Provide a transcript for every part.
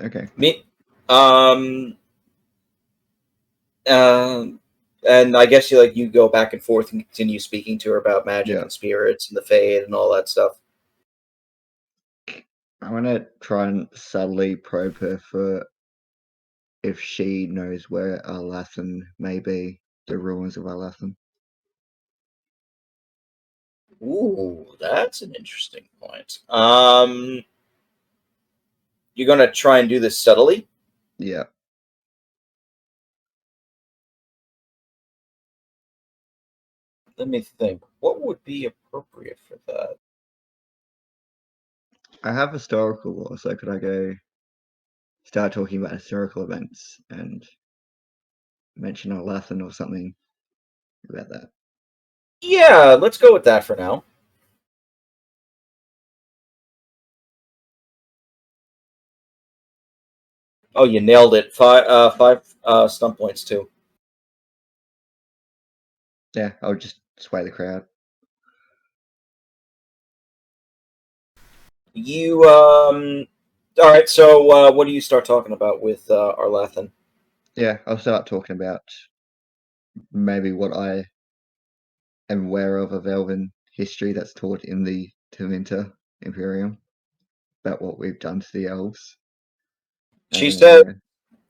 Okay. Me, um, and I guess you go back and forth and continue speaking to her about magic Yeah. and spirits and the Fade and all that stuff. I want to try and subtly probe her for if she knows where Arlathan may be, the ruins of Arlathan. Ooh, that's an interesting point. You're gonna try and do this subtly? Yeah. Let me think. What would be appropriate for that? I have historical law, so could I go start talking about historical events and mention Arlathan or something about that? Yeah, let's go with that for now. Oh, you nailed it. Five stump points too. Yeah, I'll just sway the crowd. You All right. So, what do you start talking about with Arlathan? Yeah, I'll start talking about maybe what I am aware of elven history that's taught in the Tevinter Imperium about what we've done to the elves. She And said.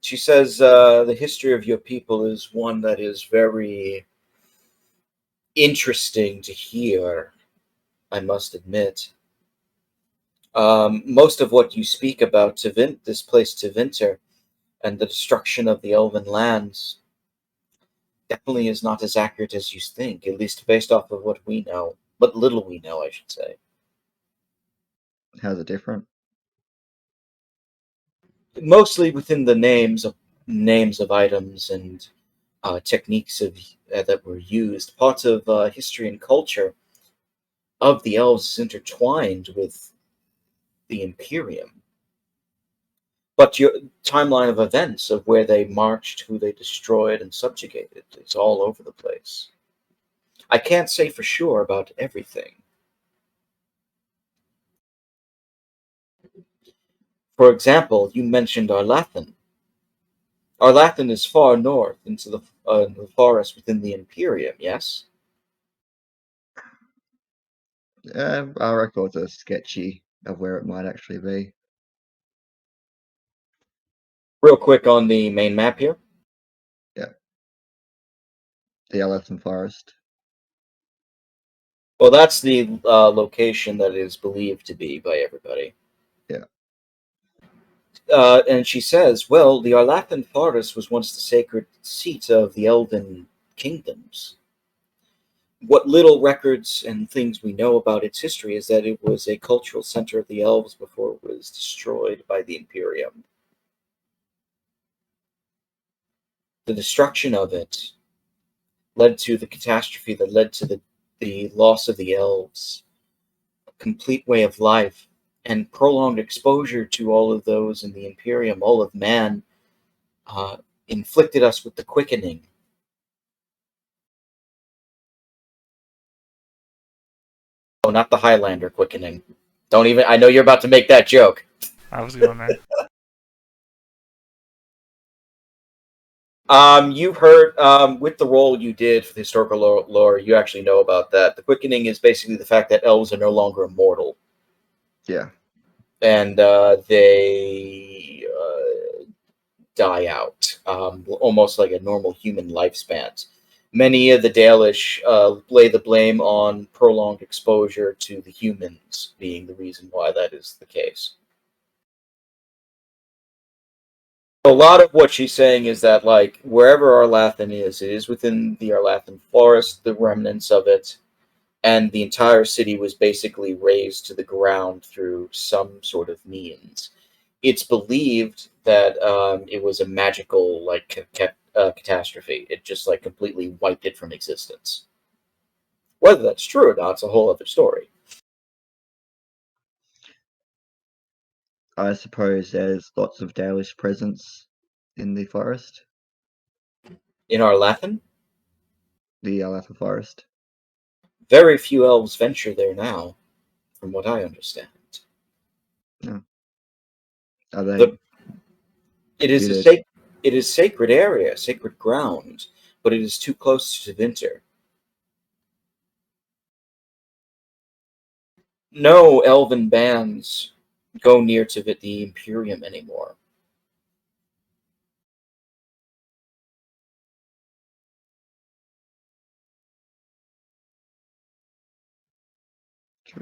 She says the history of your people is one that is very interesting to hear. I must admit. Most of what you speak about this place Tevinter, and the destruction of the elven lands definitely is not as accurate as you think, at least based off of what we know. What little we know, I should say. how's it different? Mostly within the names of items and techniques that were used. Parts of history and culture of the elves is intertwined with the Imperium. But your timeline of events of where they marched, who they destroyed and subjugated, it's all over the place. I can't say for sure about everything. For example, you mentioned Arlathan. Arlathan is far north into the forest within the Imperium, yes? Our records are sketchy of where it might actually be. Real quick on the main map here. Yeah, the Arlathan Forest. Well, that's the location that is believed to be by everybody. Yeah. And she says, well, the Arlathan forest was once the sacred seat of the elven kingdoms. What little records and things we know about its history is that it was a cultural center of the elves before it was destroyed by the Imperium. The destruction of it led to the catastrophe that led to the loss of the elves, a complete way of life, and prolonged exposure to all of those in the Imperium, all of man, uh, inflicted us with the quickening. Oh, not the Highlander quickening. Don't even. I know you're about to make that joke. I was going there. You've heard with the role you did for the historical lore, you actually know about that. The quickening is basically the fact that elves are no longer immortal, Yeah. and they die out, almost like a normal human lifespan. Many of the Dalish lay the blame on prolonged exposure to the humans being the reason why that is the case. A lot of what she's saying is that, like, wherever Arlathan is, it is within the Arlathan forest, the remnants of it, and the entire city was basically razed to the ground through some sort of means. It's believed that it was a magical, like, catastrophe. It just, like, completely wiped it from existence. Whether that's true or not, it's a whole other story. I suppose there's lots of Dalish presence in the forest, In Arlathan, the Arlathan Forest. very few elves venture there now, from what I understand. No. Are they The It is did a it? it is sacred area, sacred ground, but it is too close to Winter. No elven bands go near to the Imperium anymore.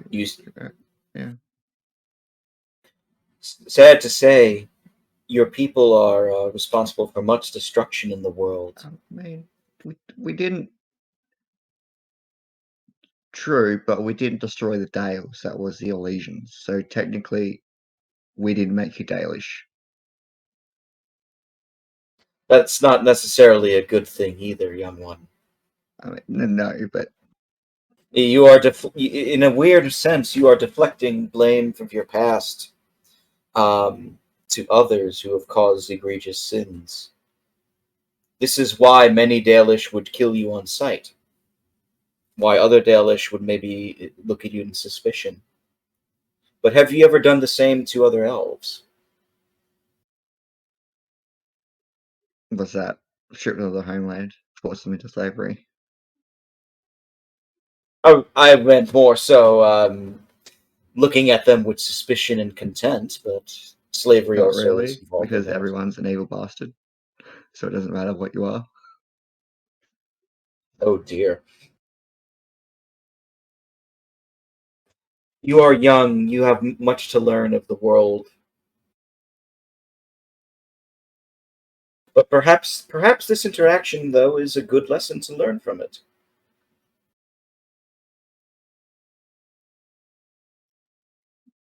You, Yeah. sad to say, your people are responsible for much destruction in the world. I mean, we didn't. True, but we didn't destroy the Dales. That was the Orlesians. So technically, we didn't make you Dalish. That's not necessarily a good thing either, young one. I mean, no, but You are, in a weird sense, you are deflecting blame from your past to others who have caused egregious sins. This is why many Dalish would kill you on sight. Why other Dalish would maybe look at you in suspicion. But have you ever done the same to other elves? was that stripped of the homeland, forced them into slavery? Oh, I meant more so looking at them with suspicion and contempt, but slavery Not also is really, involved in because that. everyone's an evil bastard. So it doesn't matter what you are. Oh dear. You are young, you have much to learn of the world. But perhaps this interaction, though, is a good lesson to learn from it.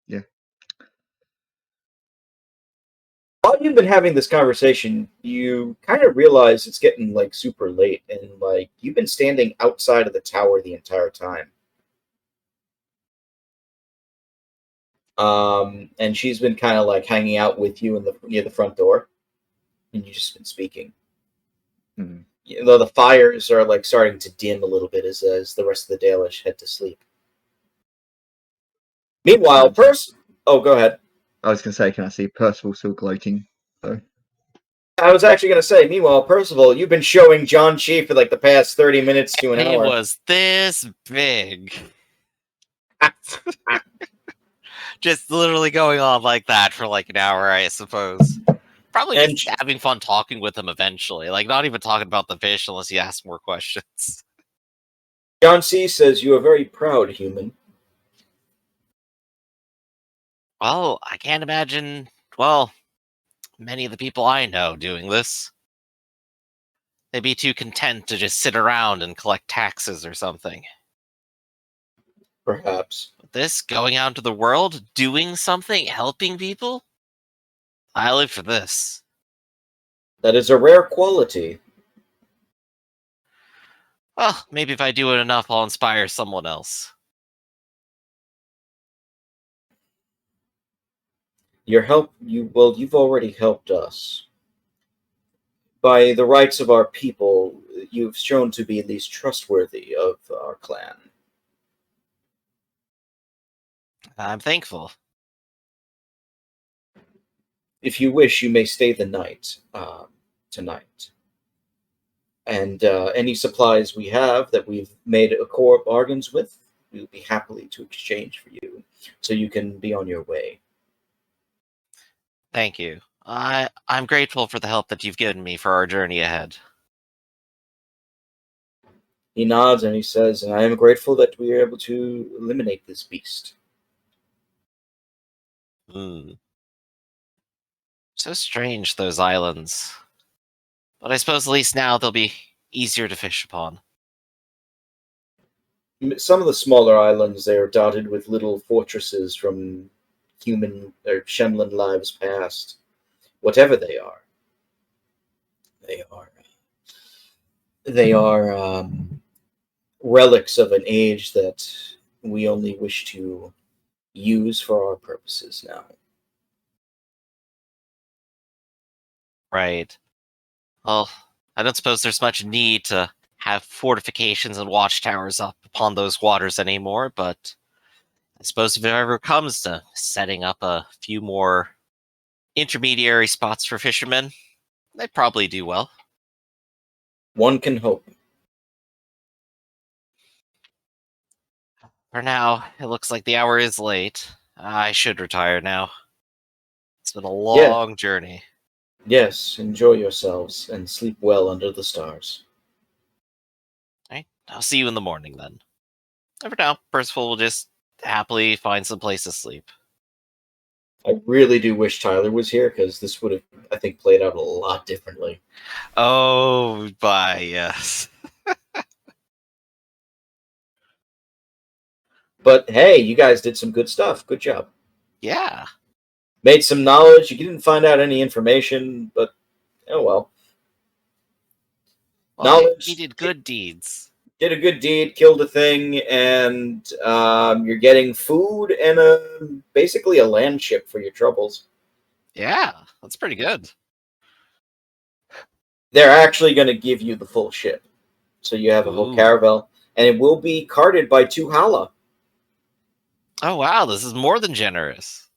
Yeah. While you've been having this conversation, you kind of realize it's getting like super late, and like you've been standing outside of the tower the entire time. And she's been kind of like hanging out with you in the near the front door, and you've just been speaking. Mm. Though the fires are like starting to dim a little bit as the rest of the Dalish head to sleep. Meanwhile, oh, go ahead. I was gonna say, can I see Percival still gloating? So I was actually going to say, meanwhile, Percival, you've been showing John Chi for like the past 30 minutes to an He hour. was this big. Just literally going on like that for like an hour, I suppose. Probably And just having fun talking with him eventually. Like, not even talking about the fish unless he asks more questions. John C. says you are very proud, human. Well, I can't imagine, well, many of the people I know doing this. They'd be too content to just sit around and collect taxes or something. Perhaps. But this, going out into the world, doing something, helping people? I live for this. That is a rare quality. Well, maybe if I do it enough, I'll inspire someone else. You've already helped us. By the rights of our people, you've shown to be at least trustworthy of our clan. I'm thankful. If you wish, you may stay the night tonight. And any supplies we have that we've made a core bargains with, we'll be happily to exchange for you, so you can be on your way. Thank you. I'm grateful for the help that you've given me for our journey ahead. He nods and he says, and I am grateful that we are able to eliminate this beast. Hmm. So strange, those islands. But I suppose at least now they'll be easier to fish upon. Some of the smaller islands, they are dotted with little fortresses from human or Shemlin lives past. Whatever they are, they are they are relics of an age that we only wish to use for our purposes now. Right. Well, I don't suppose there's much need to have fortifications and watchtowers up upon those waters anymore, but I suppose if it ever comes to setting up a few more intermediary spots for fishermen. They probably do well. One can hope. For now, it looks like the hour is late. I should retire now. It's been a Yeah. long journey. Yes, enjoy yourselves and sleep well under the stars. Right? I'll see you in the morning then. And for now, Percival will just happily find some place to sleep. I really do wish Tyler was here because this would have, I think, played out a lot differently. Oh, bye, yes. But hey, you guys did some good stuff. Good job. Yeah. Made some knowledge. You didn't find out any information, but oh well. Well, Knowledge. he did good deeds. Did a good deed, killed a thing, and you're getting food and basically a land ship for your troubles. Yeah, that's pretty good. They're actually going to give you the full ship, so you have a whole Ooh. caravel, and it will be carted by 2 Hala. Oh, wow, this is more than generous.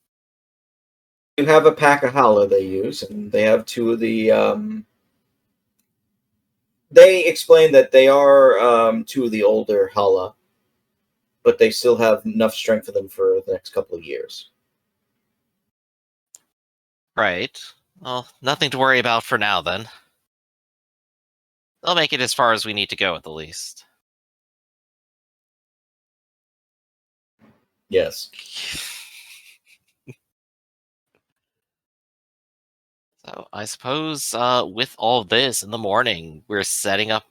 You have a pack of Hala they use, and they have 2 of the. They explain that they are 2 of the older Hala, but they still have enough strength for them for the next couple of years. Right. Well, nothing to worry about for now, then. They'll make it as far as we need to go, at the least. Yes. So I suppose with all of this in the morning, we're setting up.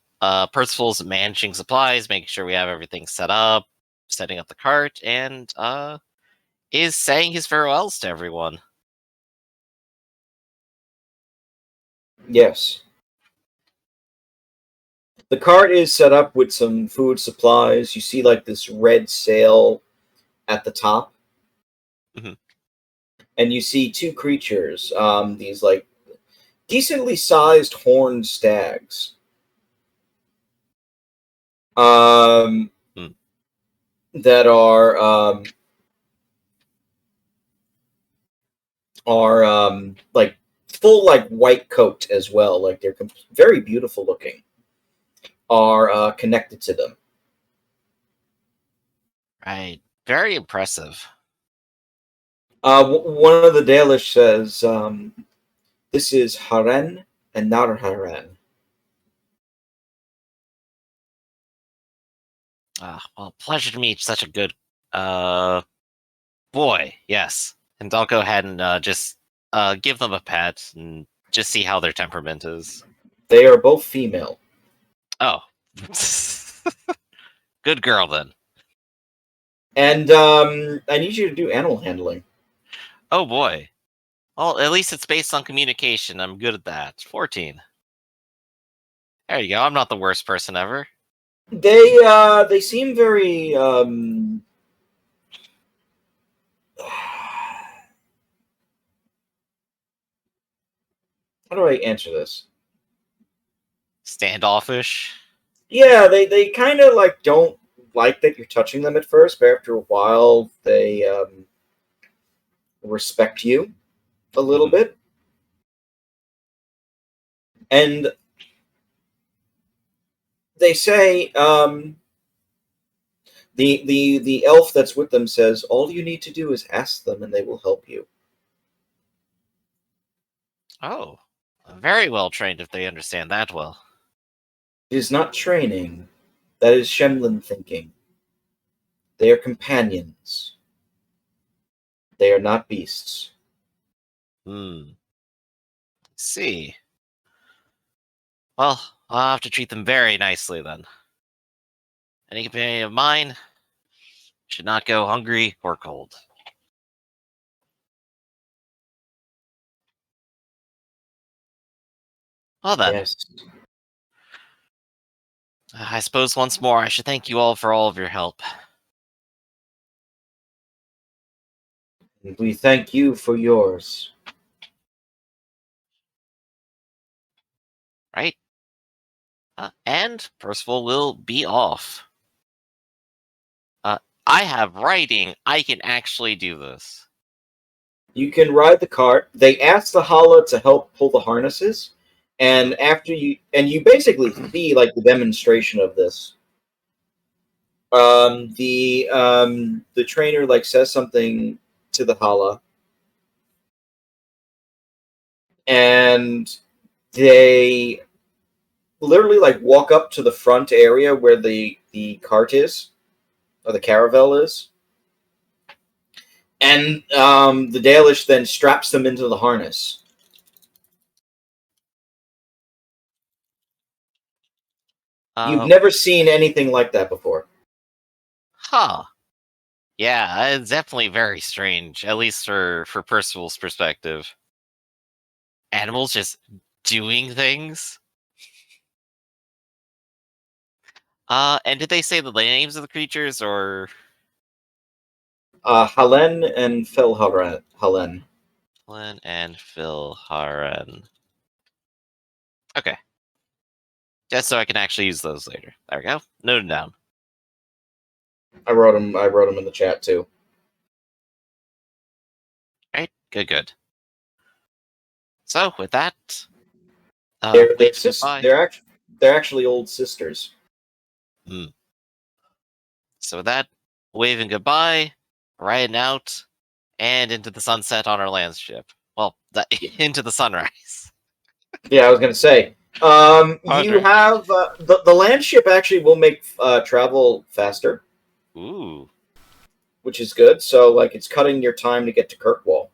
Percival's managing supplies, making sure we have everything set up, setting up the cart, and is saying his farewells to everyone. Yes. The cart is set up with some food supplies. You see, like, this red sail at the top. Mhm. And you see 2 creatures, these, like, decently sized horned stags. Hmm. That like full like white coat as well, like they're very beautiful looking. Are connected to them. Right. Very impressive. One of the Dalish says, "This is Haren and not Haren." Well, pleasure to meet such a good boy. Yes. And I'll go ahead and just give them a pet and just see how their temperament is. They are both female. Oh. Good girl, then. And I need you to do animal handling. Oh, boy. Well, at least it's based on communication. I'm good at that. 14. There you go. I'm not the worst person ever. They seem very how do I answer this? Standoffish. Yeah, they kind of like don't like that you're touching them at first, but after a while they respect you a little Mhm. bit. And they say the elf that's with them says all you need to do is ask them and they will help you. Oh. Very well trained if they understand that well. It is not training. That is Shemlin thinking. They are companions. They are not beasts. See. Well, I'll have to treat them very nicely then. Any companion of mine should not go hungry or cold. Well then, Yes. I suppose once more I should thank you all for all of your help. And we thank you for yours. Right? And Percival will be off. I have writing. I can actually do this. You can ride the cart. They ask the Hala to help pull the harnesses, and after you basically see like the demonstration of this. The trainer like says something to the Hala, and they literally like walk up to the front area where the cart is, or the caravel is, and the Dalish then straps them into the harness. You've never seen anything like that before. Huh. Yeah, it's definitely very strange, at least for Percival's perspective. Animals just doing things? And did they say the names of the creatures, or... Halen and Felharen. Halen. Helen and Phil Haren. Okay. Just so I can actually use those later. There we go. Noted down. I wrote them. I wrote them in the chat too. Right? Good. So, with that... They're actually old sisters. So with that, waving goodbye, riding out, and into the sunset on our land ship. Well, into the sunrise. Yeah, I was gonna say. You have the land ship actually will make travel faster. Ooh. Which is good. So like it's cutting your time to get to Kirkwall.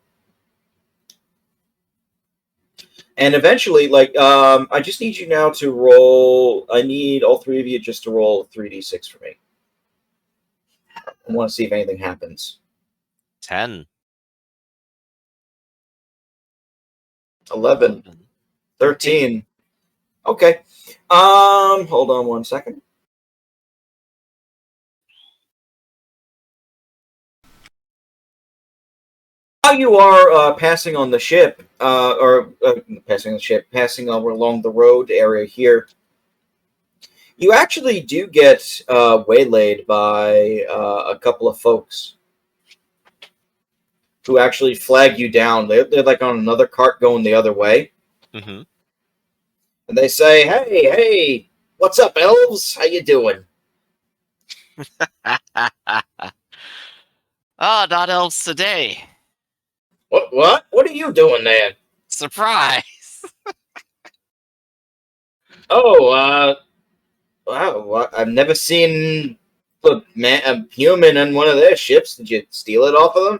And eventually, like, I just need you now to roll. I need all three of you just to roll 3d6 for me. I want to see if anything happens. 10. 11. 13. Okay. Hold on one second. While you are passing on the ship, passing over along the road area here, you actually do get waylaid by a couple of folks who actually flag you down. They're like on another cart going the other way. Mm-hmm. And they say, hey, what's up, elves? How you doing? Not elves today. What? What are you doing there? Surprise! Oh, wow. I've never seen a human in one of their ships. Did you steal it off of them?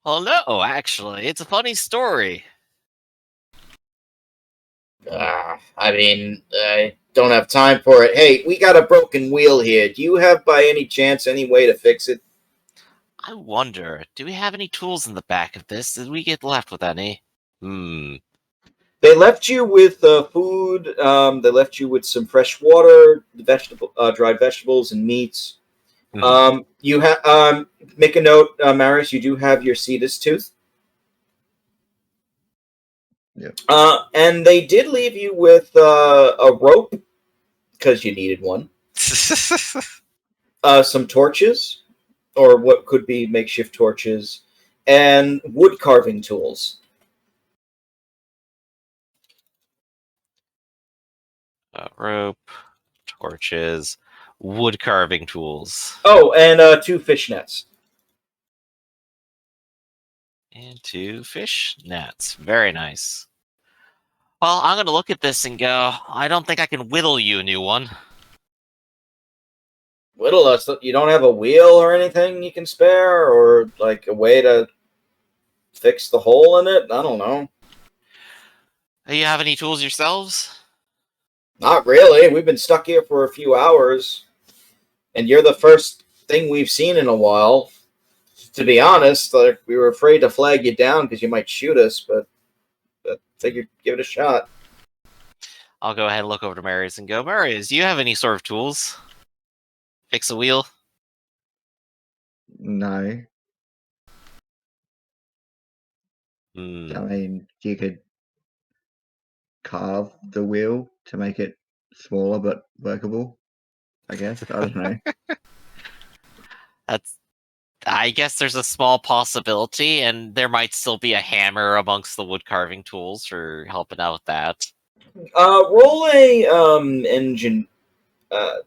Well, no, actually. It's a funny story. I mean, I don't have time for it. Hey, we got a broken wheel here. Do you have, by any chance, any way to fix it? I wonder, do we have any tools in the back of this? Did we get left with any? They left you with food. They left you with some fresh water, dried vegetables, and meats. Mm-hmm. You have make a note, Maris. You do have your Thedas tooth. Yep. And they did leave you with a rope because you needed one. Some torches, or what could be makeshift torches, and wood carving tools. Rope, torches, wood carving tools. Oh, and 2 fish nets. And 2 fish nets. Very nice. Well, I'm going to look at this and go, I don't think I can whittle you a new one. Whittle us. You don't have a wheel or anything you can spare, or like a way to fix the hole in it? I don't know. Do you have any tools yourselves? Not really. We've been stuck here for a few hours, and you're the first thing we've seen in a while. To be honest, like, we were afraid to flag you down because you might shoot us, but figured give it a shot. I'll go ahead and look over to Marius and go, Marius, do you have any sort of tools? Fix a wheel? No. I Hmm. mean, you could carve the wheel to make it smaller but workable, I guess. I don't know. I guess there's a small possibility, and there might still be a hammer amongst the wood carving tools for helping out with that. Roll a engine. I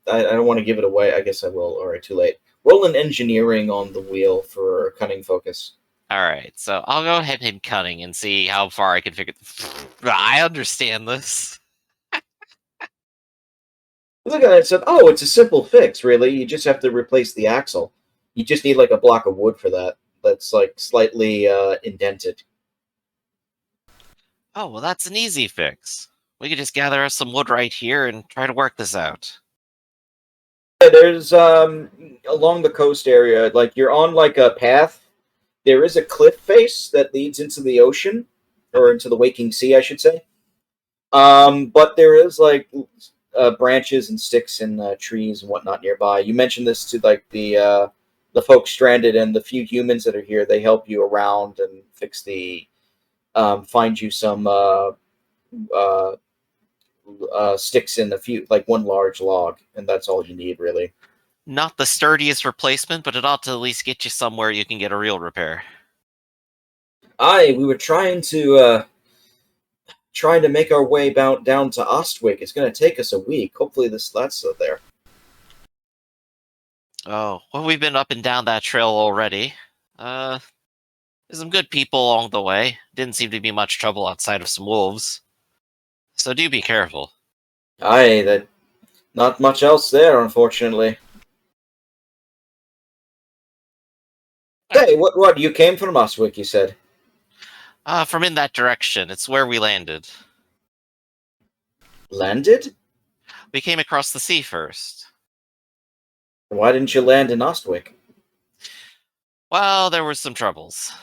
don't want to give it away. I guess I will. All right, too late. Roll an engineering on the wheel for cunning focus. All right, so I'll go ahead and cunning and see how far I can figure. I understand this. Look at it and said, "Oh, it's a simple fix. Really, you just have to replace the axle. You just need like a block of wood for that. That's like slightly indented." Oh, well, that's an easy fix. We could just gather us some wood right here and try to work this out. There's along the coast area, like you're on like a path. There is a cliff face that leads into the ocean, or into the waking sea, I should say. But there is like branches and sticks and trees and whatnot nearby. You mentioned this to like the folks stranded and the few humans that are here. They help you around and fix the find you some sticks in a few, like one large log, and that's all you need really. Not the sturdiest replacement, but it ought to at least get you somewhere you can get a real repair. Aye, we were trying to make our way down to Ostwick. It's going to take us a week. Hopefully that's there. Oh, well, we've been up and down that trail already. There's some good people along the way. Didn't seem to be much trouble outside of some wolves. So do be careful. Aye, that not much else there, unfortunately. Hey, what? You came from Ostwick, you said? From in that direction. It's where we landed. Landed? We came across the sea first. Why didn't you land in Ostwick? Well, there were some troubles.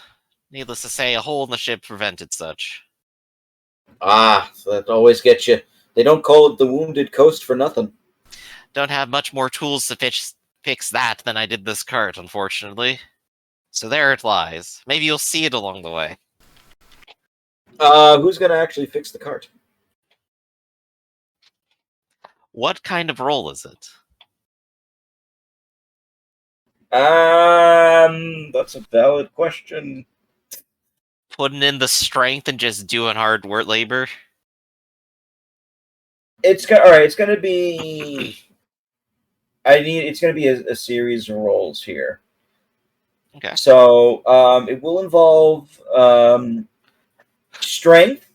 Needless to say, a hole in the ship prevented such. Ah, so that always gets you. They don't call it the Wounded Coast for nothing. Don't have much more tools to fix that than I did this cart, unfortunately. So there it lies. Maybe you'll see it along the way. Who's gonna actually fix the cart? What kind of roll is it? That's a valid question. Putting in the strength and just doing hard work labor? All right. It's gonna be. It's gonna be a series of rolls here. Okay. So it will involve strength,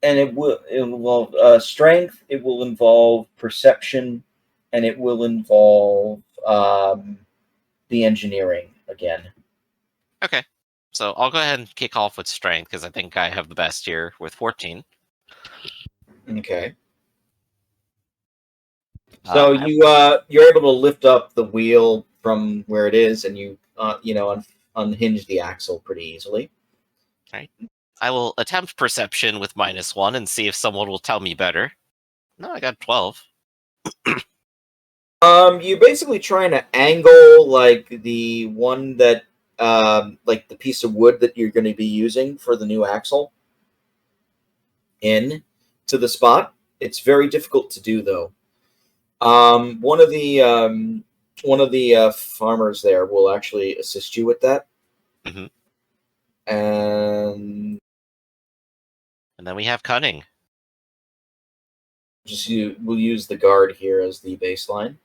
and it will involve strength. It will involve perception, and it will involve the engineering again. Okay. So I'll go ahead and kick off with strength, because I think I have the best here with 14. Okay. So you're able to lift up the wheel from where it is, and you unhinge the axle pretty easily. Right. I will attempt perception with -1 and see if someone will tell me better. No, I got 12. You're basically trying to angle like the one that like the piece of wood that you're going to be using for the new axle in to the spot. It's very difficult to do though. One of the farmers there will actually assist you with that. Mm-hmm. And then we have cunning. We'll use the guard here as the baseline.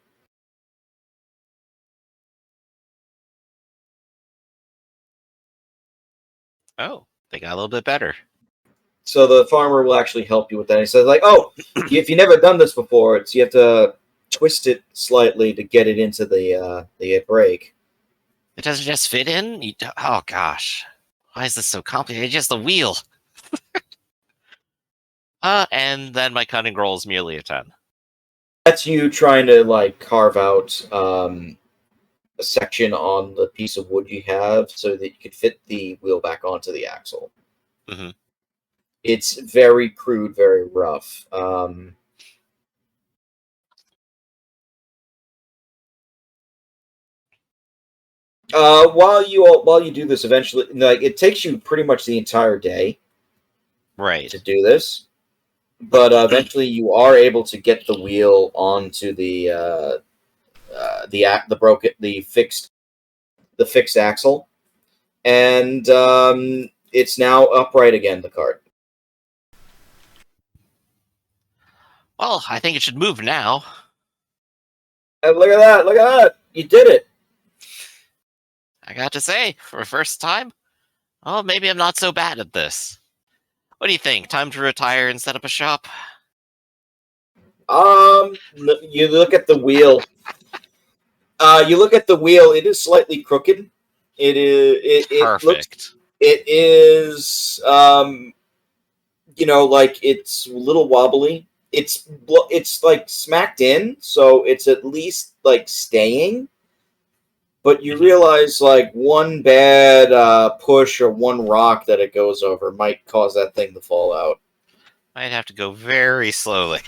Oh, they got a little bit better. So the farmer will actually help you with that. He says, like, oh, if you've never done this before, you have to twist it slightly to get it into the brake. It doesn't just fit in? Oh, gosh. Why is this so complicated? It's just the wheel. And then my cunning roll is merely a 10. That's you trying to, like, carve out a section on the piece of wood you have so that you could fit the wheel back onto the axle. Mm-hmm. It's very crude, very rough. While you do this, eventually, like it takes you pretty much the entire day, right, to do this. But eventually, you are able to get the wheel onto the the fixed axle, and it's now upright again. The cart. Well, I think it should move now. And look at that! Look at that! You did it. I got to say, for a first time, oh, maybe I'm not so bad at this. What do you think? Time to retire and set up a shop? You look at the wheel. It is slightly crooked. It is. Perfect. It is. Like it's a little wobbly. It's like smacked in, so it's at least like staying. But you realize like one bad push or one rock that it goes over might cause that thing to fall out. Might have to go very slowly.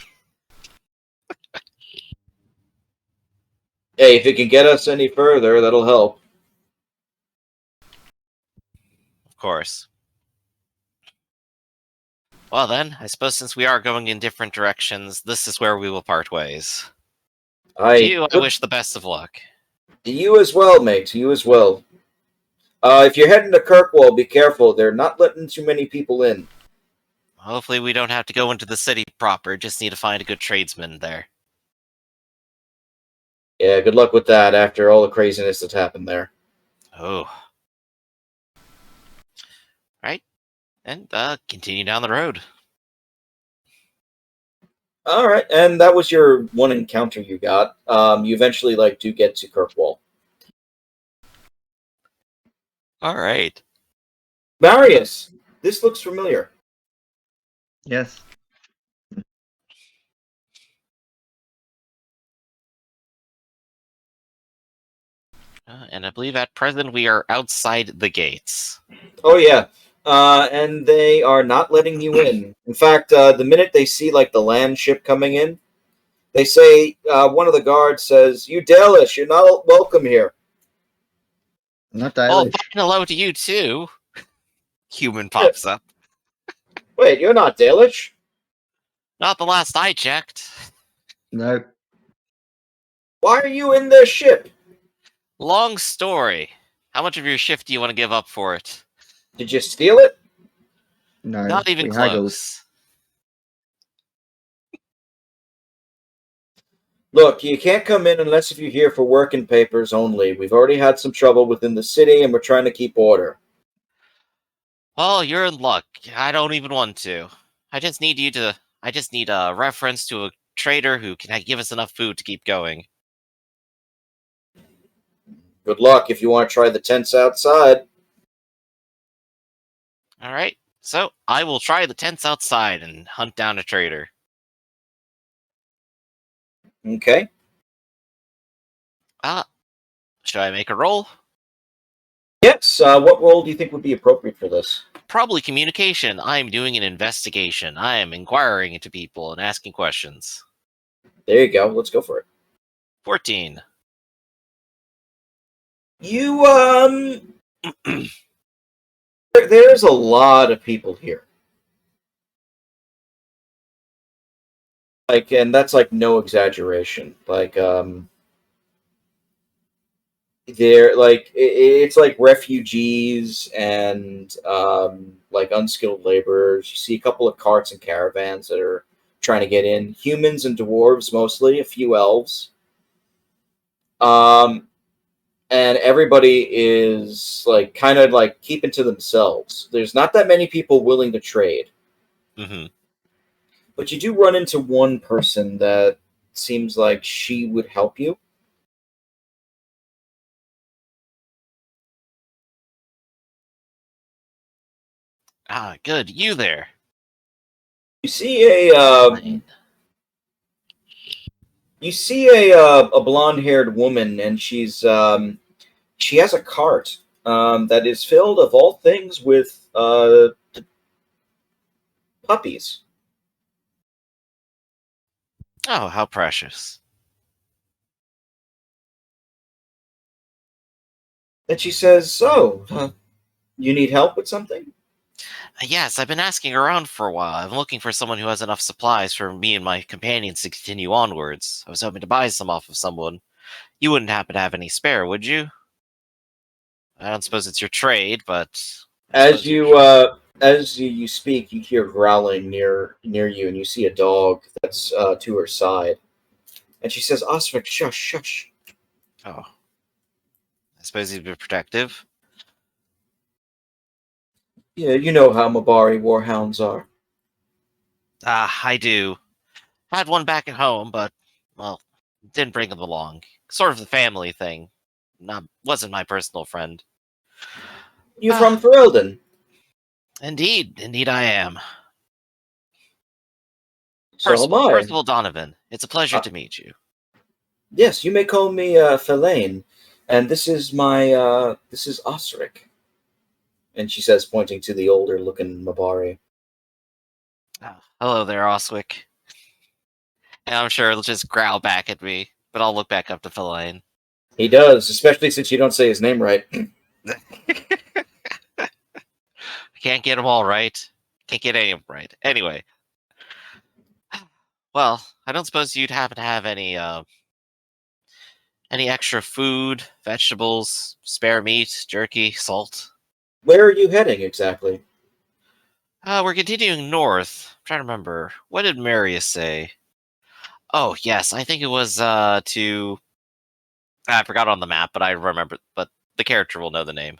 Hey, if it can get us any further, that'll help. Of course. Well then, I suppose since we are going in different directions, this is where we will part ways. To you, I wish the best of luck. To you as well, mate. To you as well. If you're heading to Kirkwall, be careful. They're not letting too many people in. Hopefully we don't have to go into the city proper, just need to find a good tradesman there. Yeah, good luck with that after all the craziness that's happened there. Oh. Right. And continue down the road. Alright, and that was your one encounter you got. You eventually do get to Kirkwall. Alright. Marius, this looks familiar. Yes. And I believe at present we are outside the gates. Oh yeah, and they are not letting you in. In fact, the minute they see the land ship coming in, they say one of the guards says, "You Dalish, you're not welcome here." Not Oh, Dalish. hello to you too. Human pops up. Wait, you're not Dalish? Not the last I checked. No. Why are you in this ship? Long story. How much of your shift do you want to give up for it? Did you steal it? No. Not even we haggled. close. Look, you can't come in unless if you're here for working papers only. We've already had some trouble within the city, and we're trying to keep order. Well, you're in luck. I don't even want to. I just need a reference to a trader who can give us enough food to keep going. Good luck if you want to try the tents outside. Alright, so I will try the tents outside and hunt down a trader. Okay. Should I make a roll? Yes, what role do you think would be appropriate for this? Probably communication. I am doing an investigation. I am inquiring into people and asking questions. There you go. Let's go for it. 14. You, there's a lot of people here. And that's no exaggeration. They're it's refugees and unskilled laborers. You see a couple of carts and caravans that are trying to get in. Humans and dwarves mostly, a few elves. And everybody is kind of keeping to themselves. There's not that many people willing to trade. Mm-hmm. But you do run into one person that seems like she would help you. Ah, good. You there. You see a blonde-haired woman, and she has a cart that is filled of all things with puppies. Oh, how precious. And she says, "So, you need help with something?" Yes, I've been asking around for a while. I'm looking for someone who has enough supplies for me and my companions to continue onwards. I was hoping to buy some off of someone. You wouldn't happen to have any spare, would you? I don't suppose it's your trade, but I As suppose you speak, you hear growling near you, and you see a dog that's to her side. And she says, "Osric, shush, shush." Oh, I suppose you'd be protective. Yeah, you know how Mabari warhounds are. Ah, I do. Had one back at home, but well, didn't bring him along. Sort of the family thing. Wasn't my personal friend. You Ah, from Ferelden? indeed I am. So am I. Percival Donovan, it's a pleasure Uh, to meet you. yes, you may call me Fellaine, and this is this is Osric. And she says, pointing to the older-looking Mabari. Ah, hello there, Oswick. And I'm sure he'll just growl back at me, but I'll look back up to Feline. He does, especially since you don't say his name right. I can't get them all right. Can't get any of them right. Anyway. Well, I don't suppose you'd happen to have any extra food, vegetables, spare meat, jerky, salt? Where are you heading exactly? We're continuing north. I'm trying to remember. What did Marius say? Oh, yes, I think it was to I forgot on the map, but I remember but the character will know the name.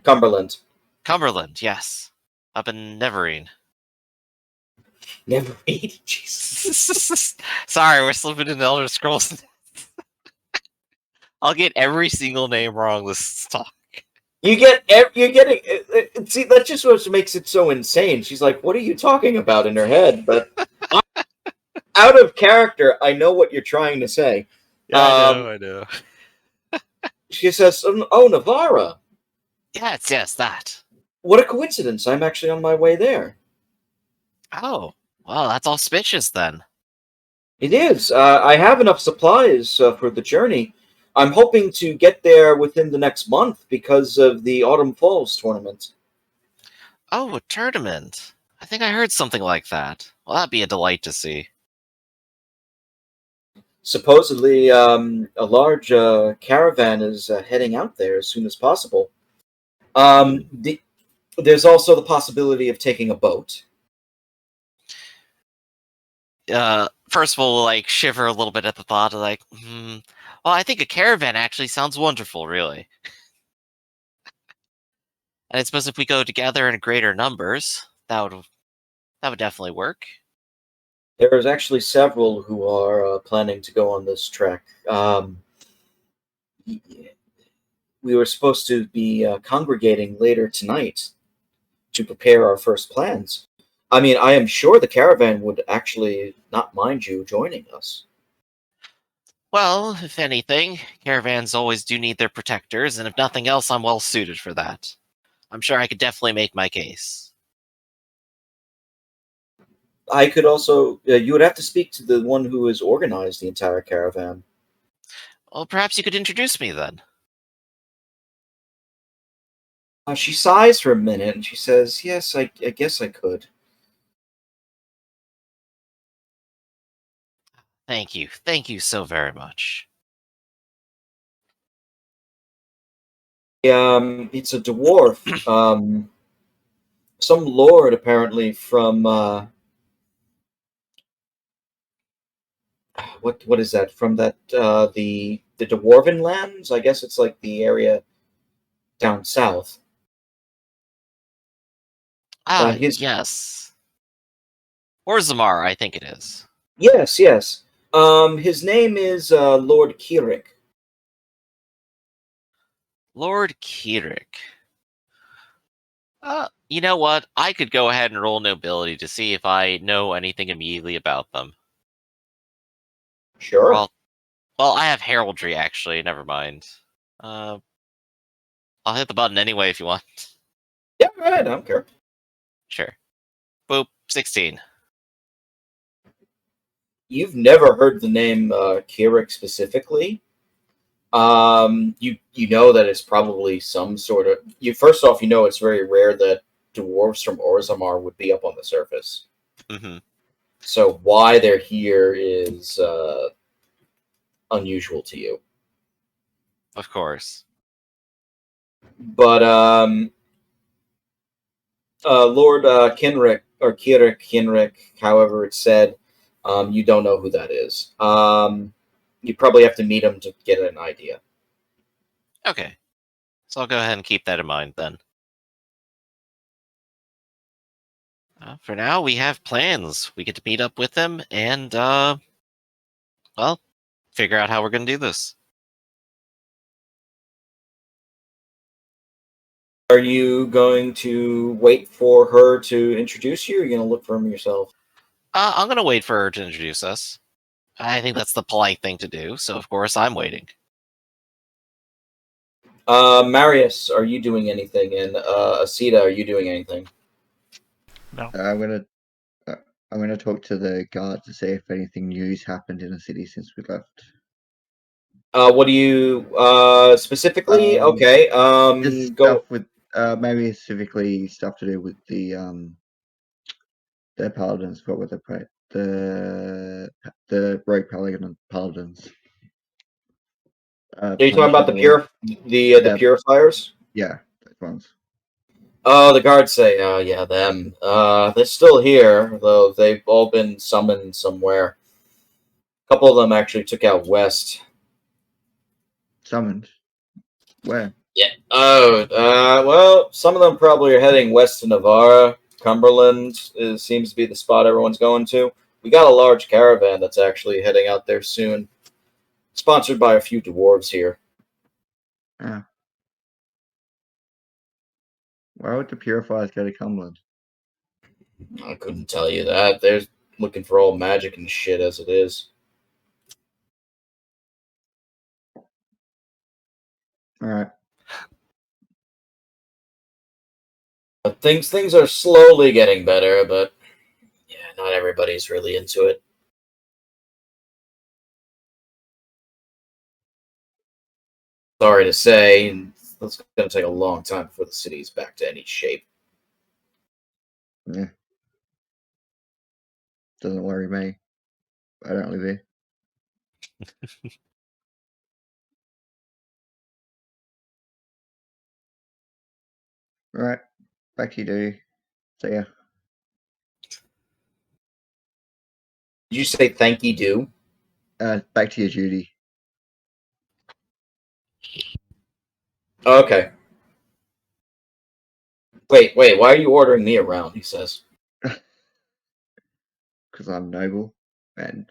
Cumberland. Cumberland, yes. Up in Neverine. Never eat. Jesus. Sorry, we're slipping into Elder Scrolls. I'll get every single name wrong this talk. You're getting. See, that's just what makes it so insane. She's like, "What are you talking about?" in her head, but out of character, I know what you're trying to say. Yeah, I know. She says, "Oh, Navarra. Yes, that. What a coincidence! I'm actually on my way there." Oh, well, that's auspicious then. It is. I have enough supplies for the journey. I'm hoping to get there within the next month because of the Autumn Falls tournament. Oh, a tournament. I think I heard something like that. Well, that'd be a delight to see. Supposedly, a large caravan is heading out there as soon as possible. There's also the possibility of taking a boat. First of all, we'll, like, shiver a little bit at the thought of, like, well, I think a caravan actually sounds wonderful, really. And I suppose if we go together in greater numbers, that would definitely work. There's actually several who are planning to go on this trek. We were supposed to be congregating later tonight to prepare our first plans. I mean, I am sure the caravan would actually not mind you joining us. Well, if anything, caravans always do need their protectors, and if nothing else, I'm well suited for that. I'm sure I could definitely make my case. I could also, you would have to speak to the one who has organized the entire caravan. Well, perhaps you could introduce me then. She sighs for a minute and she says, "Yes, I guess I could." Thank you. Thank you so very much. It's a dwarf. Some lord apparently from what is that? From that the dwarven lands? I guess it's like the area down south. His Yes. Orzamar, I think it is. yes. His name is Lord Kirik. Lord Kirik. You know what? I could go ahead and roll nobility to see if I know anything immediately about them. Sure. Well, I have heraldry actually. Never mind. I'll hit the button anyway if you want. Yeah, go ahead. I don't care. Sure. Boop. 16. You've never heard the name Kirik specifically. You know that it's probably some sort of. First off, you know it's very rare that dwarves from Orzammar would be up on the surface. Mm-hmm. So why they're here is unusual to you. Of course. But Lord Kinrick, or Kinrick, however it's said, you don't know who that is. You probably have to meet him to get an idea. Okay. So I'll go ahead and keep that in mind then. For now, we have plans. We get to meet up with them and, well, figure out how we're going to do this. Are you going to wait for her to introduce you, or are you going to look for him yourself? I'm going to wait for her to introduce us. I think that's the polite thing to do, so of course I'm waiting. Marius, are you doing anything? And Asita, are you doing anything? No. I'm gonna talk to the guard to see if anything new's happened in the city since we left. What do you specifically? Okay. Just Go. stuff with maybe specifically stuff to do with the paladins. What were the rogue paladins? Are you talking about the Yeah. purifiers? Yeah, those ones. Oh, the guards say, "Oh, yeah, them. They're still here, though they've all been summoned somewhere. A couple of them actually took out west." Summoned. Where? Yeah. Oh, well, some of them probably are heading west to Navarra. Cumberland seems to be the spot everyone's going to. We got a large caravan that's actually heading out there soon, sponsored by a few dwarves here. Yeah. Why would the purifiers go to Cumberland? I couldn't tell you that. They're looking for all magic and shit as it is. All right. But things are slowly getting better, but yeah, not everybody's really into it. Sorry to say, it's going to take a long time before the city's back to any shape. Yeah. Doesn't worry me. I don't live here. All right. Back to you, dude. See ya. Did you say thank you, do? Back to your duty. Okay. Wait, why are you ordering me around? He says. Because I'm noble and.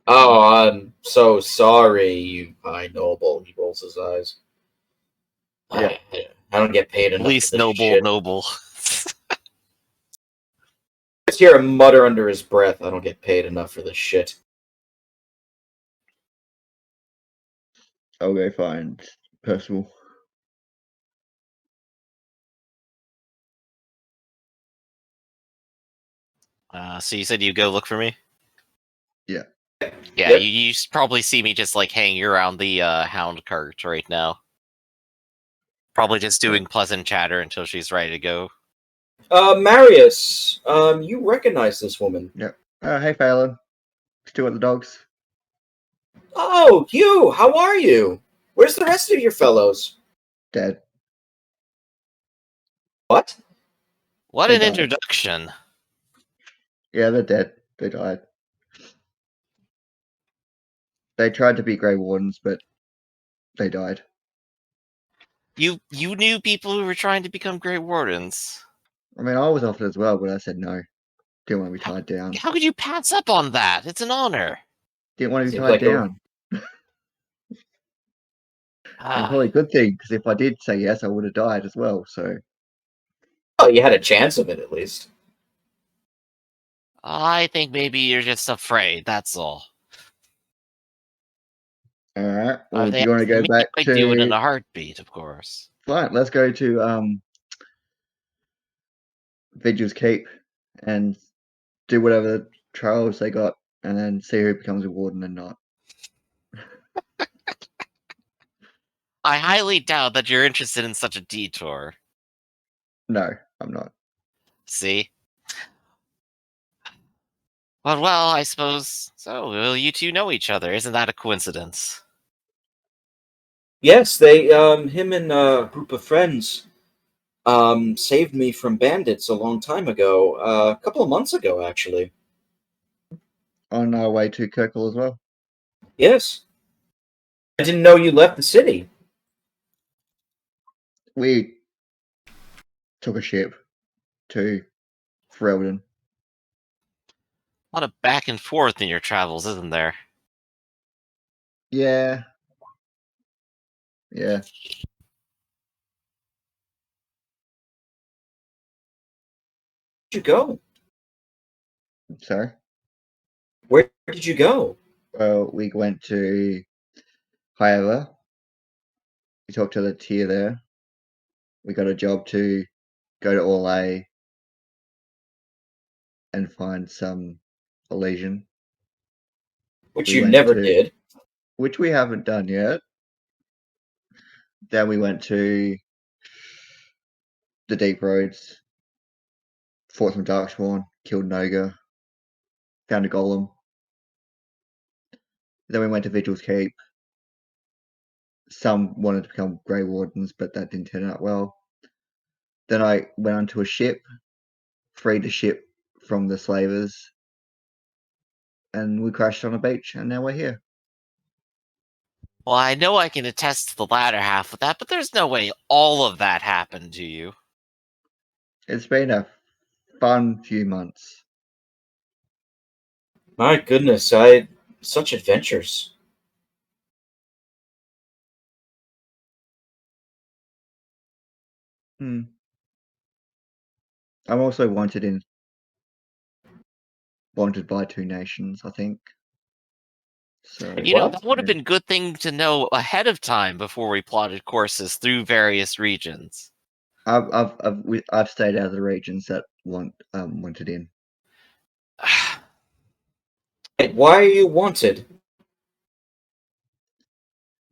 Oh, I'm so sorry, you high noble. He rolls his eyes. Yeah. I don't get paid enough Least for this noble, shit. noble. I just hear him mutter under his breath. I don't get paid enough for this shit. I'll go find Percival. So you said you go look for me? Yeah. Yeah, Yep. you probably see me just like hanging around the hound cart right now. Probably just doing pleasant chatter until she's ready to go. Marius, you recognize this woman. Yep. Hey, Phelan. Still at the dogs? Oh, you! How are you? Where's the rest of your fellows? Dead. What? What They an died. introduction. Yeah, they're dead. They died. They tried to be Grey Wardens, but they died. You knew people who were trying to become Great Wardens. I mean, I was offered as well, but I said no. Didn't want to be tied down. How could you pass up on that? It's an honor. Didn't want to be Seems tied like down. And probably a good thing, because if I did say yes, I would have died as well. So. Oh, you had a chance of it at least. I think maybe you're just afraid, that's all. Alright, well, If do they you want to go asked me, back I'd do it in to... a heartbeat, of course. Fine, let's go to Vigil's Keep and do whatever trials they got, and then see who becomes a warden and not. I highly doubt that you're interested in such a detour. No, I'm not. See? Well, I suppose so. Well, you two know each other. Isn't that a coincidence? Yes, him and a group of friends, saved me from bandits a long time ago. A couple of months ago, actually. On our way to Kirkle as well. Yes. I didn't know you left the city. We took a ship to Ferelden. A lot of back and forth in your travels, isn't there? Yeah. Yeah. Where'd you go? Sorry. Where did you go? Well, we went to Higher. We talked to the tier there. We got a job to go to Orlesian and find some Orlesian. Which We you went never to, did. which we haven't done yet. Then we went to the Deep Roads, fought some darkspawn, killed Noga, found a golem. Then we went to Vigil's Keep. Some wanted to become Grey Wardens, but that didn't turn out well. Then I went onto a ship, freed the ship from the slavers, and we crashed on a beach, and now we're here. Well, I know I can attest to the latter half of that, but there's no way all of that happened to you. It's been a fun few months. My goodness, such adventures. I'm also wanted by two nations, I think. So You know, What? that would have yeah. been a good thing to know ahead of time before we plotted courses through various regions. I've stayed out of the regions that wanted in. Why are you wanted?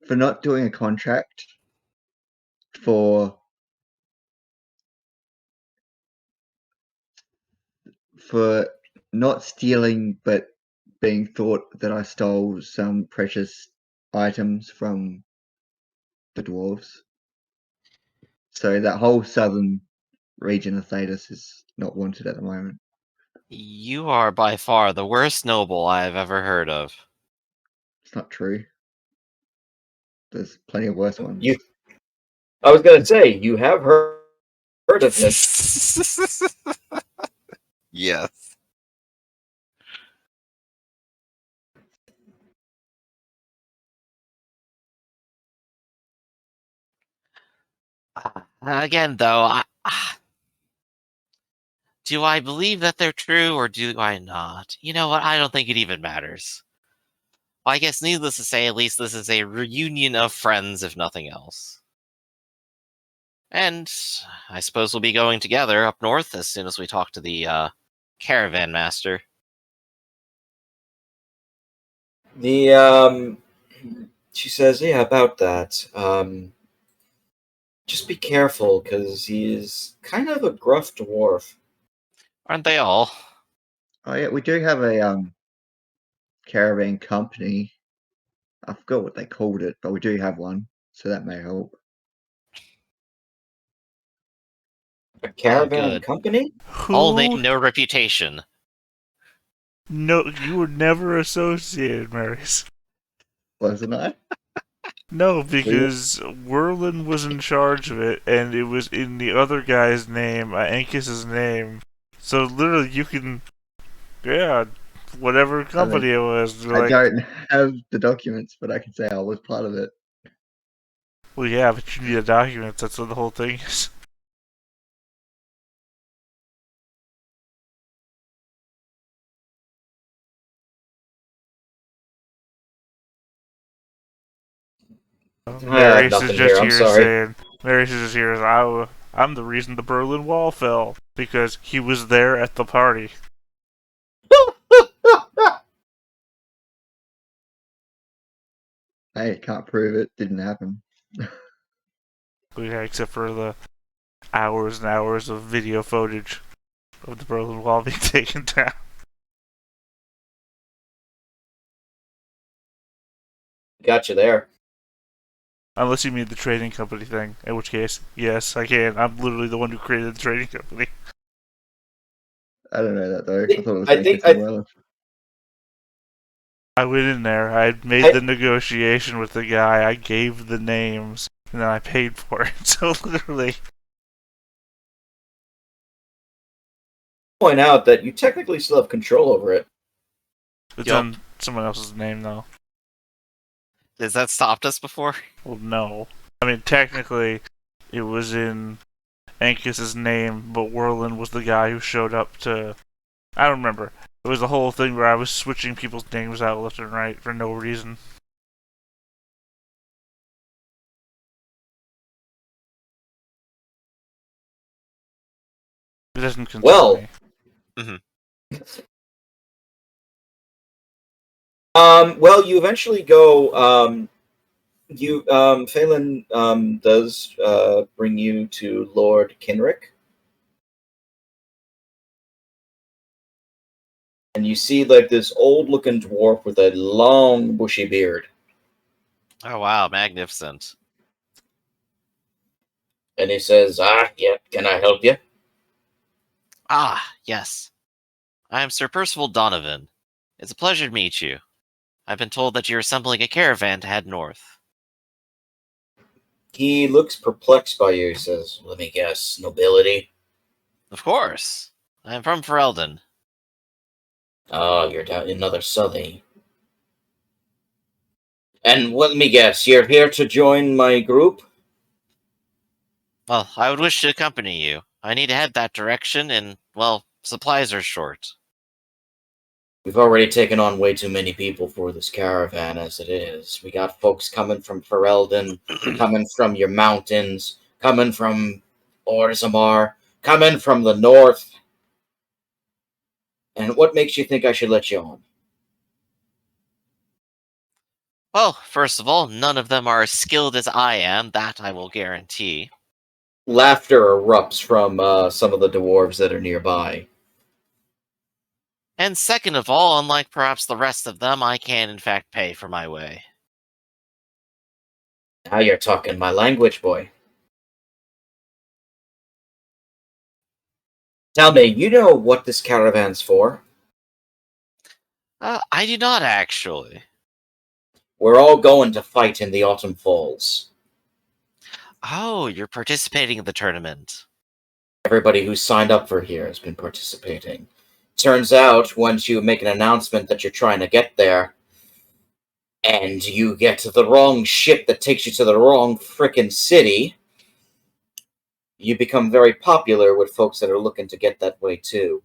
For not doing a contract for not stealing but being thought that I stole some precious items from the dwarves. So that whole southern region of Thedas is not wanted at the moment. You are by far the worst noble I have ever heard of. It's not true. There's plenty of worse ones. I was gonna say, you have heard of this. Yes. Again, though, do I believe that they're true or do I not? You know what? I don't think it even matters. Well, I guess needless to say, at least this is a reunion of friends, if nothing else. And I suppose we'll be going together up north as soon as we talk to the caravan master. She says, yeah, about that. Just be careful, because he is kind of a gruff dwarf. Aren't they all? Oh yeah, we do have a caravan company. I forgot what they called it, but we do have one, so that may help. A caravan good. company? All name, Who? no reputation. No, you were never associated, Maurice. Wasn't I? No, because Werlin was in charge of it, and it was in the other guy's name, Ankis's name. So literally, you can, yeah, whatever company it was. I Like, don't have the documents, but I can say I was part of it. well, yeah, but you need the documents. That's what the whole thing is. I have Maurice is nothing just here, I'm here sorry. saying, Maurice is just here as, I'm the reason the Berlin Wall fell, because he was there at the party. Hey, can't prove it. Didn't happen. Yeah, except for the hours and hours of video footage of the Berlin Wall being taken down. Got you there. Unless you mean the trading company thing, in which case, yes, I can. I'm literally the one who created the trading company. I don't know that though. I thought it was I think Anchus and Werlin. I went in there, I made the negotiation with the guy, I gave the names, and then I paid for it. So literally, point out that you technically still have control over it. it's Yup. on someone else's name, though. Has that stopped us before? Well, no. I mean, technically, it was in Ancus's name, but Werlin was the guy who showed up to... I don't remember. It was the whole thing where I was switching people's names out left and right for no reason. It doesn't concern Well, me. Well, you eventually go. Phelan does bring you to Lord Kinrick, and you see like this old-looking dwarf with a long, bushy beard, Oh wow, magnificent. and he says, yeah, can I help you?" Ah, yes. I am Sir Percival Donovan. It's a pleasure to meet you. I've been told that you're assembling a caravan to head north. He looks perplexed by you. He says, "Let me guess, nobility." Of course. I am from Ferelden. Oh, you're down another Southey. And let me guess, you're here to join my group? Well, I would wish to accompany you. I need to head that direction, and, well, supplies are short. We've already taken on way too many people for this caravan as it is. We got folks coming from Ferelden, coming from your mountains, coming from Orzammar, coming from the north. And what makes you think I should let you on? Well, first of all, none of them are as skilled as I am, that I will guarantee. Laughter erupts from some of the dwarves that are nearby. And second of all, unlike perhaps the rest of them, I can in fact pay for my way. Now you're talking my language, boy. Tell me, you know what this caravan's for? I do not actually. We're all going to fight in the Autumn Falls. Oh, you're participating in the tournament. Everybody who's signed up for here has been participating. Turns out, once you make an announcement that you're trying to get there, and you get to the wrong ship that takes you to the wrong frickin' city, you become very popular with folks that are looking to get that way too.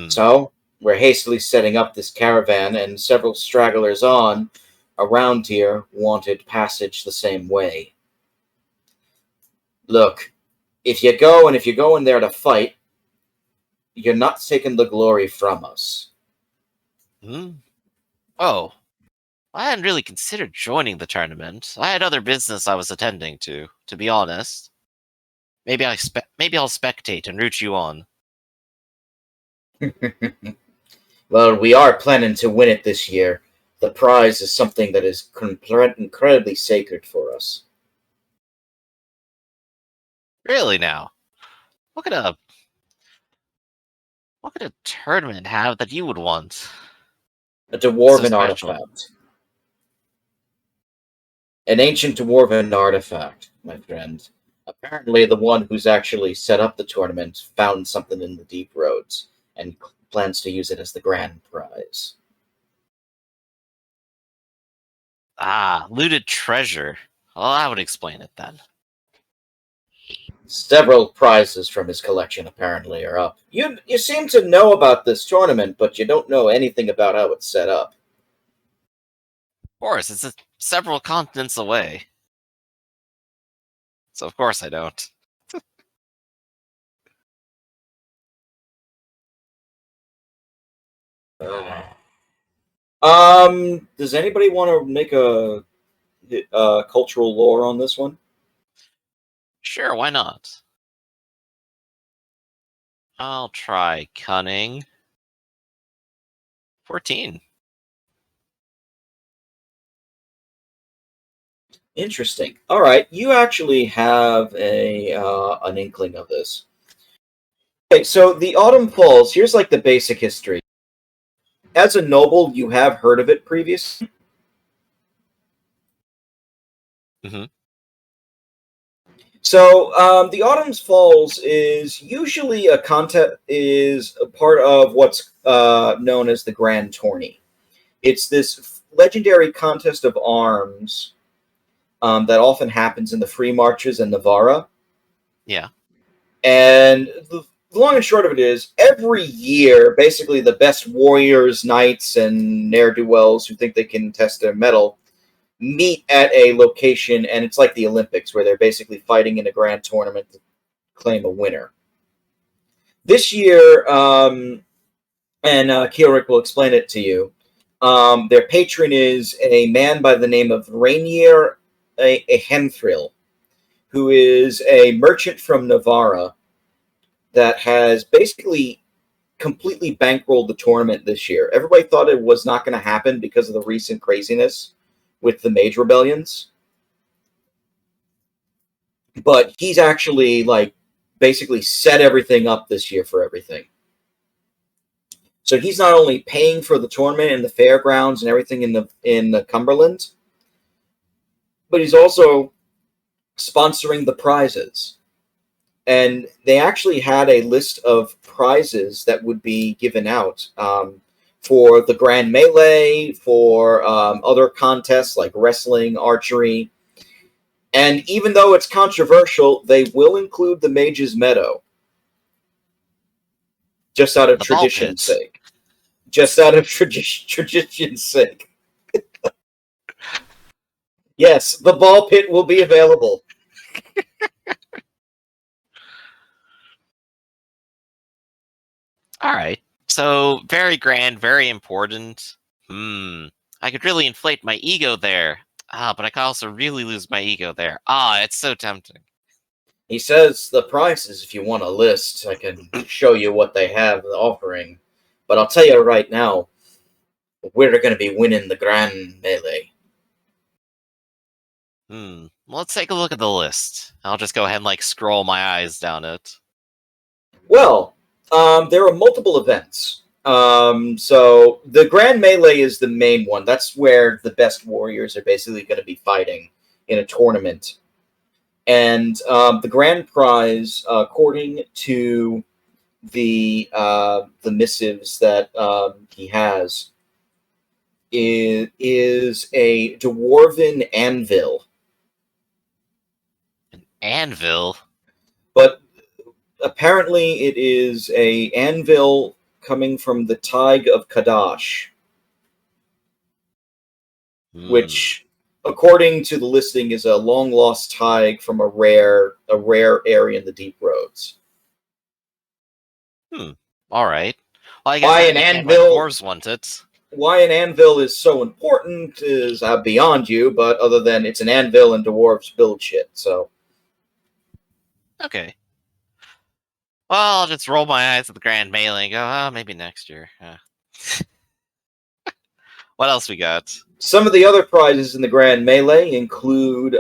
So, we're hastily setting up this caravan, and several stragglers on around here wanted passage the same way. Look, if you're going there to fight, you're not taking the glory from us. Oh, I hadn't really considered joining the tournament. I had other business I was attending to be honest. Maybe I'll spectate and root you on. Well, we are planning to win it this year. The prize is something that is incredibly sacred for us. Really now? What could a tournament have that you would want? A So dwarven special. artifact. An ancient dwarven artifact, my friend. Apparently, the one who's actually set up the tournament found something in the deep roads and plans to use it as the grand prize. Ah, looted treasure. Well, that would explain it then. Several prizes from his collection apparently are up. You seem to know about this tournament, but you don't know anything about how it's set up. Of course, it's several continents away. So of course I don't. Does anybody want to make a cultural lore on this one? Sure, why not? I'll try cunning. 14. Interesting. All right, you actually have a an inkling of this. Okay, so the Autumn Falls. Here's like the basic history. As a noble, you have heard of it previously. Mhm. So the Autumn's Falls is usually a contest, is a part of what's known as the Grand Tourney. It's this legendary contest of arms that often happens in the Free Marches and Navarra. Yeah. And the long and short of it is, every year, basically the best warriors, knights, and ne'er-do-wells who think they can test their mettle meet at a location, and it's like the Olympics, where they're basically fighting in a grand tournament to claim a winner. This year, and Kiorik will explain it to you, their patron is a man by the name of Rainier a Hemthril, who is a merchant from Navarra that has basically completely bankrolled the tournament this year. Everybody thought it was not going to happen because of the recent craziness with the mage rebellions. But he's actually like basically set everything up this year for everything. So he's not only paying for the tournament and the fairgrounds and everything in the Cumberland, but he's also sponsoring the prizes. And they actually had a list of prizes that would be given out for the Grand Melee, for other contests like wrestling, archery. And even though it's controversial, they will include the Mage's Meadow. Just out of The ball tradition's pit. sake. Just out of tradition's sake. Yes, the ball pit will be available. All right. So very grand, very important. I could really inflate my ego there. But I could also really lose my ego there. It's so tempting. He says the prices, if you want a list, I can show you what they have offering. But I'll tell you right now, we're going to be winning the Grand Melee. Well, let's take a look at the list. I'll just go ahead and scroll my eyes down it. Well, there are multiple events. So the Grand Melee is the main one. That's where the best warriors are basically going to be fighting in a tournament. And the grand prize, according to the missives that he has, is a dwarven anvil. An anvil? But apparently it is a anvil coming from the Tig of Kadash, which, according to the listing, is a long lost Tig from a rare area in the Deep Roads. All right. Well, I guess Why that an indicates my anvil? dwarves want it. Why an anvil is so important is beyond you, but other than it's an anvil and dwarves build shit, so. Okay. Well, I'll just roll my eyes at the Grand Melee and go, maybe next year. What else we got? Some of the other prizes in the Grand Melee include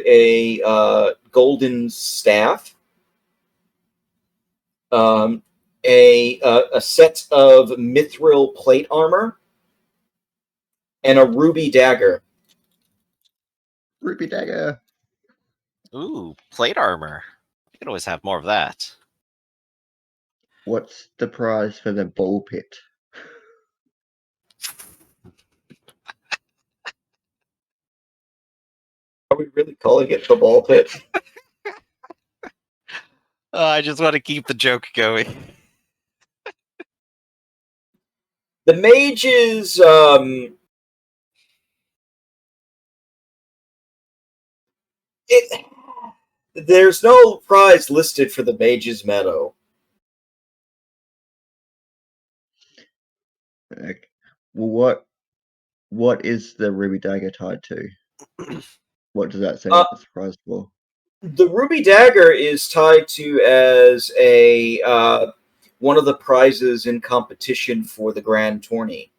a golden staff, a set of mithril plate armor, and a ruby dagger. Ruby dagger. Ooh, plate armor. You can always have more of that. What's the prize for the ball pit? Are we really calling it the ball pit? I just want to keep the joke going. The mages, there's no prize listed for the Mage's Meadow. Okay. Well, what is the ruby dagger tied to? What does that say it's prized for? The ruby dagger is tied to as a one of the prizes in competition for the Grand Tourney.